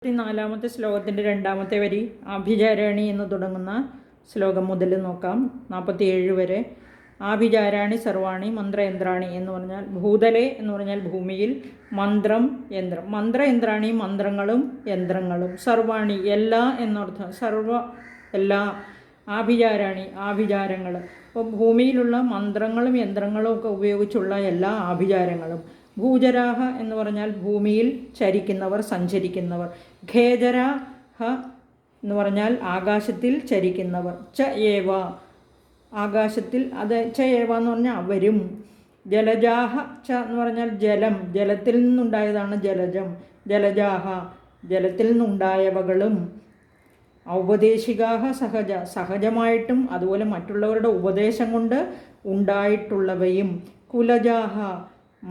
നാലാമത്തെ ശ്ലോകത്തിൻ്റെ രണ്ടാമത്തെ വരി ആഭിചാരാണി എന്ന് തുടങ്ങുന്ന ശ്ലോകം മുതൽ നോക്കാം. 47 വരെ. ആഭിചാരാണി സർവാണി മന്ത്രയന്ത്രാണി എന്ന് പറഞ്ഞാൽ ഭൂതലേ എന്ന് പറഞ്ഞാൽ ഭൂമിയിൽ, മന്ത്രം യന്ത്രം, മന്ത്രയന്ത്രാണി മന്ത്രങ്ങളും യന്ത്രങ്ങളും, സർവാണി എല്ലാ എന്നർത്ഥം, സർവ എല്ലാ, ആഭിചാരാണി ആഭിചാരങ്ങൾ. അപ്പോൾ ഭൂമിയിലുള്ള മന്ത്രങ്ങളും യന്ത്രങ്ങളും ഒക്കെ ഉപയോഗിച്ചുള്ള എല്ലാ ആഭിചാരങ്ങളും. ഭൂചരാഹ എന്ന് പറഞ്ഞാൽ ഭൂമിയിൽ ചരിക്കുന്നവർ, സഞ്ചരിക്കുന്നവർ. ഖേചരാഹ എന്ന് പറഞ്ഞാൽ ആകാശത്തിൽ ചരിക്കുന്നവർ. ച ഏവ ആകാശത്തിൽ, അത് ച ഏവ എന്ന് പറഞ്ഞാൽ അവരും. ജലജാഹ ച എന്ന് പറഞ്ഞാൽ ജലം, ജലത്തിൽ നിന്നുണ്ടായതാണ് ജലജം. ജലജാഹ ജലത്തിൽ നിന്നുണ്ടായവകളും. ഔപദേശികാഹ സഹജ സഹജമായിട്ടും അതുപോലെ മറ്റുള്ളവരുടെ ഉപദേശം കൊണ്ട് ഉണ്ടായിട്ടുള്ളവയും. കുലജാഹ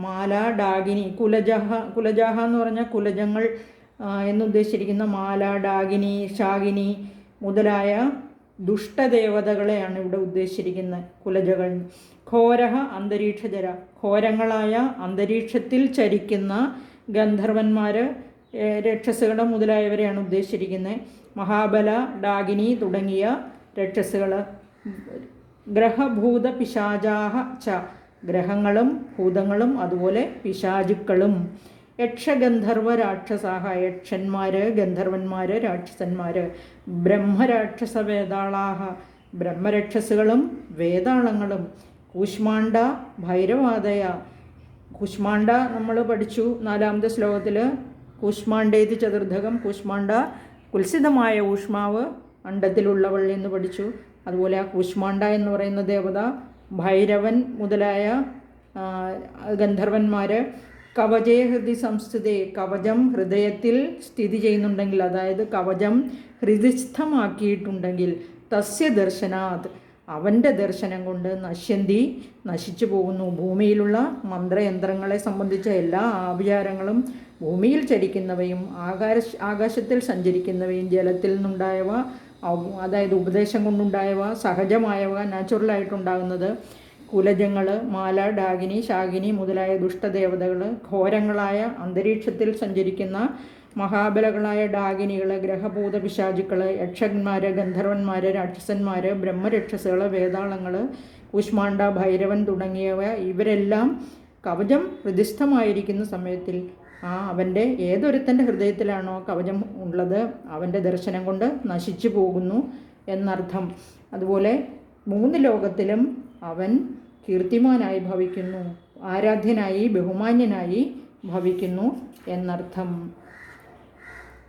മാല ഡാഗിനി, കുലജാഹ എന്ന് പറഞ്ഞാൽ കുലജങ്ങൾ എന്നുദ്ദേശിച്ചിരിക്കുന്ന മാല, ഡാഗിനി, ശാഗിനി മുതലായ ദുഷ്ടദേവതകളെയാണ് ഇവിടെ ഉദ്ദേശിച്ചിരിക്കുന്നത് കുലജകൾ. ഘോരഹ അന്തരീക്ഷജര, ഘോരങ്ങളായ അന്തരീക്ഷത്തിൽ ചരിക്കുന്ന ഗന്ധർവന്മാർ, രക്ഷസുകൾ മുതലായവരെയാണ് ഉദ്ദേശിച്ചിരിക്കുന്നത്. മഹാബല, ഡാഗിനി തുടങ്ങിയ രക്ഷസുകൾ. ഗ്രഹഭൂത പിശാചാഹ ച, ഗ്രഹങ്ങളും ഭൂതങ്ങളും അതുപോലെ പിശാചുക്കളും. യക്ഷഗന്ധർവ രാക്ഷസാഹ, യക്ഷന്മാർ, ഗന്ധർവന്മാർ, രാക്ഷസന്മാർ. ബ്രഹ്മരാക്ഷസ വേതാളാഹ, ബ്രഹ്മരക്ഷസുകളും വേതാളങ്ങളും. കൂഷ്മാണ്ഡ ഭൈരവാദയ, കൂഷ്മാണ്ഡ നമ്മൾ പഠിച്ചു നാലാമത്തെ ശ്ലോകത്തിൽ. കൂഷ്മാണ്ഡേതി ചതുർദ്ധകം, കൂഷ്മാണ്ഡ കുൽസിതമായ ഊഷ്മാവ് അണ്ടത്തിലുള്ളവൾ എന്ന് പഠിച്ചു. അതുപോലെ ആ കൂഷ്മാണ്ഡ എന്ന് പറയുന്ന ദേവത, ഭൈരവൻ മുതലായ ഗന്ധർവന്മാർ. കവചേ ഹൃദി സംസ്ഥിതേ, കവചം ഹൃദയത്തിൽ സ്ഥിതി ചെയ്യുന്നുണ്ടെങ്കിൽ, അതായത് കവചം ഹൃദിസ്ഥമാക്കിയിട്ടുണ്ടെങ്കിൽ, തസ്യ ദർശനാത് അവൻ്റെ ദർശനം കൊണ്ട് നശ്യന്തി നശിച്ചു പോകുന്നു. ഭൂമിയിലുള്ള മന്ത്രയന്ത്രങ്ങളെ സംബന്ധിച്ച എല്ലാ ആഭിചാരങ്ങളും ഭൂമിയിൽ ചരിക്കുന്നവയും ആകാശത്തിൽ സഞ്ചരിക്കുന്നവയും ജലത്തിൽ നിന്നുണ്ടായവ, അതായത് ഉപദേശം കൊണ്ടുണ്ടായവ, സഹജമായവ, നാച്ചുറലായിട്ടുണ്ടാകുന്നത്. കുലജങ്ങൾ, മാല, ഡാഗിനി, ശാഗിനി മുതലായ ദുഷ്ടദേവതകൾ. ഘോരങ്ങളായ അന്തരീക്ഷത്തിൽ സഞ്ചരിക്കുന്ന മഹാബലകളായ ഡാഗിനികൾ, ഗ്രഹഭൂത പിശാചുക്കൾ, യക്ഷന്മാർ, ഗന്ധർവന്മാർ, രാക്ഷസന്മാർ, ബ്രഹ്മരക്ഷസുകൾ, വേതാളങ്ങൾ, കൂഷ്മാണ്ഡ, ഭൈരവൻ തുടങ്ങിയവ. ഇവരെല്ലാം കവചം ഹൃദിസ്ഥമായിരിക്കുന്ന സമയത്തിൽ അവൻ്റെ ഏതൊരുത്തൻ്റെ ഹൃദയത്തിലാണോ കവചം ഉള്ളത് അവൻ്റെ ദർശനം കൊണ്ട് നശിച്ചു പോകുന്നു എന്നർത്ഥം. അതുപോലെ 3 ലോകത്തിലും അവൻ കീർത്തിമാനായി ഭവിക്കുന്നു, ആരാധ്യനായി ബഹുമാന്യനായി ഭവിക്കുന്നു എന്നർത്ഥം.